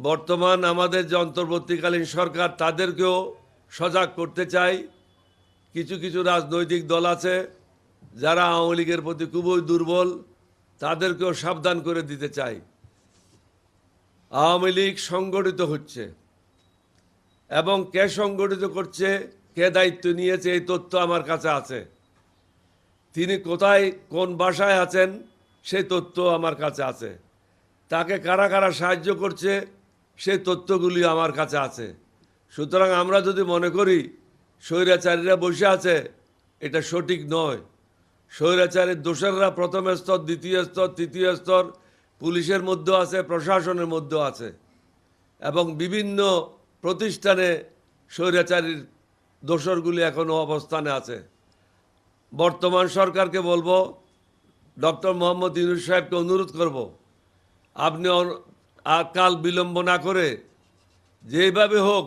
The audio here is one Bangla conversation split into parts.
বর্তমান আমাদের যে অন্তর্বর্তীকালীন সরকার তাদেরকেও সজাগ করতে চাই। কিছু কিছু রাজনৈতিক দল আছে যারা আওয়ামী লীগের প্রতি খুবই দুর্বল, তাদেরকেও সাবধান করে দিতে চাই। আওয়ামী লীগ সংগঠিত হচ্ছে এবং কে সংগঠিত করছে, কে দায়িত্ব নিয়েছে, এই তথ্য আমার কাছে আছে। তিনি কোথায় কোন বাসায় আছেন সেই তথ্য আমার কাছে আছে। তাকে কারা কারা সাহায্য করছে সেই তথ্যগুলি আমার কাছে আছে। সুতরাং আমরা যদি মনে করি স্বৈরাচারীরা বসে আছে, এটা সঠিক নয়। স্বৈরাচারীর দোসররা প্রথম স্তর, দ্বিতীয় স্তর, তৃতীয় স্তর পুলিশের মধ্যেও আছে, প্রশাসনের মধ্যেও আছে এবং বিভিন্ন প্রতিষ্ঠানে স্বৈরাচারীর দোসরগুলি এখনও অবস্থানে আছে। বর্তমান সরকারকে বলবো, ডক্টর মোহাম্মদ ইউনূস সাহেবকে অনুরোধ করব, আপনি কাল বিলম্ব না করে যেভাবে হোক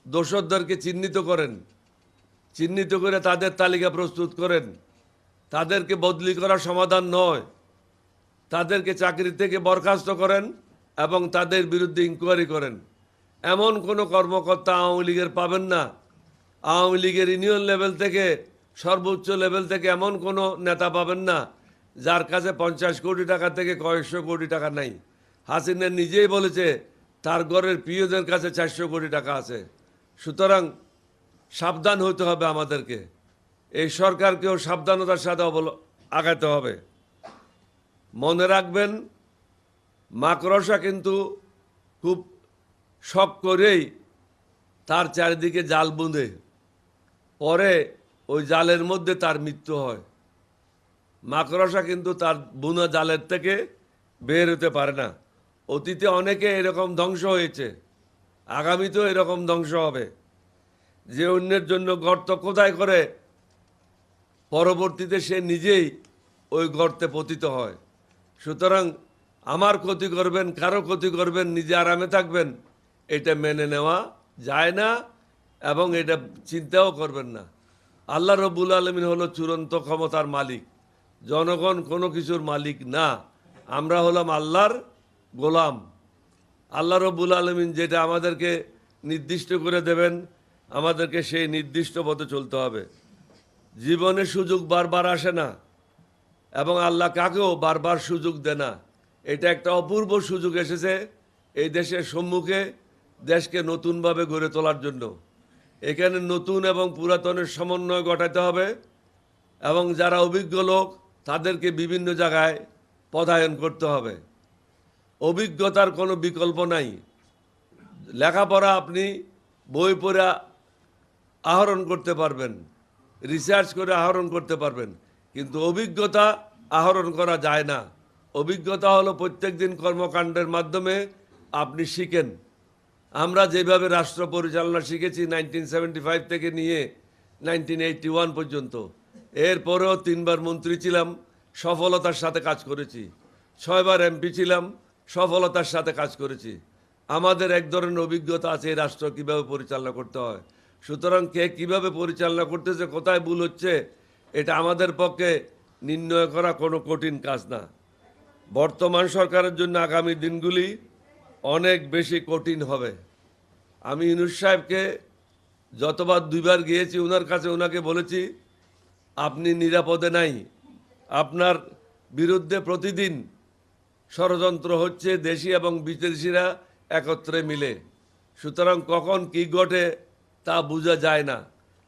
দোসরদেরকে চিহ্নিত করেন, চিহ্নিত করে তাদের তালিকা প্রস্তুত করেন। তাদেরকে বদলি করা সমাধান নয়, তাদেরকে চাকরি থেকে বরখাস্ত করেন এবং তাদের বিরুদ্ধে ইনকোয়ারি করেন। এমন কোনো কর্মকর্তা আওয়ামী লীগের পাবেন না, আওয়ামী লীগের ইউনিয়ন লেভেল থেকে সর্বোচ্চ লেভেল থেকে এমন কোনো নেতা পাবেন না যার কাছে 50 কোটি টাকা থেকে কয়েকশো কোটি টাকা নাই। হাসিনা নিজেই বলেছে তার ঘরের প্রিয়দের কাছে 400 কোটি টাকা আছে। সুতরাং সাবধান হতে হবে আমাদেরকে, এই সরকারকেও সাবধানতার সাথে আগাতে হবে। মনে রাখবেন, মাকড়সা কিন্তু খুব শখ করেই তার চারিদিকে জাল বুঁধে, পরে ওই জালের মধ্যে তার মৃত্যু হয়। মাকড়সা কিন্তু তার বুনা জালের থেকে বের হতে পারে না। অতীতে অনেকে এরকম ধ্বংস হয়েছে, আগামীতেও এরকম ধ্বংস হবে। যে অন্যের জন্য গর্ত খোদাই করে পরবর্তীতে সে নিজেই ওই গর্তে পতিত হয়। সুতরাং আমার ক্ষতি করবেন, কারো ক্ষতি করবেন, নিজে আরামে থাকবেন, এটা মেনে নেওয়া যায় না এবং এটা চিন্তাও করবেন না। আল্লাহ রব্বুল আলামিন হলো চূড়ান্ত ক্ষমতার মালিক, জনগণ কোনো কিছুর মালিক না। আমরা হলাম আল্লাহর গোলাম। আল্লাহ রব্বুল আলামিন যেটা আমাদেরকে নির্দিষ্ট করে দেবেন, আমাদেরকে সেই নির্দিষ্ট পথে চলতে হবে। জীবনে সুযোগ বারবার আসে না এবং আল্লাহ কাকেও বারবার সুযোগ দেয় না। এটা একটা অপূর্ব সুযোগ এসেছে এই দেশের সম্মুখে, দেশকে নতুনভাবে গড়ে তোলার জন্য। এখানে নতুন এবং পুরাতনের সমন্বয় ঘটাতে হবে এবং যারা অভিজ্ঞ লোক তাদেরকে বিভিন্ন জায়গায় পদায়ন করতে হবে। অভিজ্ঞতার কোনো বিকল্প নাই। লেখাপড়া আপনি বই পড়ে আহরণ করতে পারবেন, রিসার্চ করে আহরণ করতে পারবেন, কিন্তু অভিজ্ঞতা আহরণ করা যায় না। অভিজ্ঞতা হলো প্রত্যেক দিন কর্মকাণ্ডের মাধ্যমে আপনি শিখেন। আমরা যেভাবে রাষ্ট্র পরিচালনা শিখেছি 1975 থেকে নিয়ে 1981 পর্যন্ত, এরপরেও 3 বার মন্ত্রী ছিলাম, সফলতার সাথে কাজ করেছি। 6 বার এমপি ছিলাম, সফলতার সাথে কাজ করেছি। আমাদের এক ধরনের অভিজ্ঞতা আছে এই রাষ্ট্র কীভাবে পরিচালনা করতে হয়। সুতরাং কে কীভাবে পরিচালনা করতেছে, কোথায় ভুল হচ্ছে, এটা আমাদের পক্ষে নির্ণয় করা কোনো কঠিন কাজ না। বর্তমান সরকারের জন্য আগামী দিনগুলি অনেক বেশি কঠিন হবে। আমি ইউনূস সাহেবকে যতবার 2 বার গিয়েছি ওনার কাছে, ওনাকে বলেছি আপনি নিরাপদে নাই, আপনার বিরুদ্ধে প্রতিদিন ষড়যন্ত্র হচ্ছে, দেশি এবং বিদেশিরা একত্রে মিলে। সুতরাং কখন কি ঘটে তা বোঝা যায় না।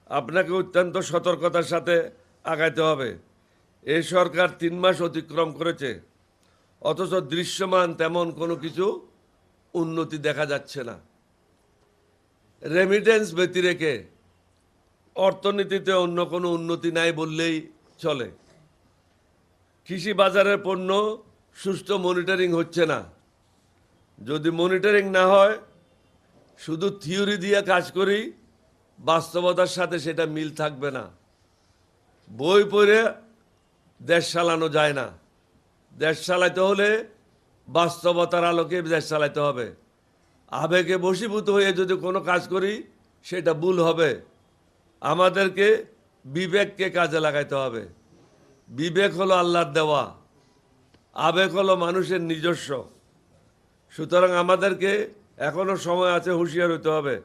আপনাকে অত্যন্ত সতর্কতার সাথে আগাইতে হবে। এই সরকার 3 মাস অতিক্রম করেছে, অথচ দৃশ্যমান তেমন কোনো কিছু উন্নতি দেখা যাচ্ছে না। রেমিটেন্স ব্যতিরেকে অর্থনীতিতে অন্য কোনো উন্নতি নাই বললেই চলে। কৃষি বাজারের পণ্য সুষ্ঠু মনিটরিং হচ্ছে না। যদি মনিটরিং না হয়, শুধু থিওরি দিয়ে কাজ করি, বাস্তবতার সাথে সেটা মিল থাকবে না। বই পড়ে দেশ চালানো যায় না। দেশ চালাতে হলে বাস্তবতার আলোকে দেশ চালাতে হবে। আবেগে বশীভূত হয়ে যদি কোনো কাজ করি সেটা ভুল হবে। আমাদেরকে বিবেককে কাজে লাগাইতে হবে। বিবেক হলো আল্লাহর দেওয়া, আবেগ হলো মানুষের নিজস্ব। সুতরাং আমাদেরকে এখনো সময় আছে, হুঁশিয়ার হইতে হবে।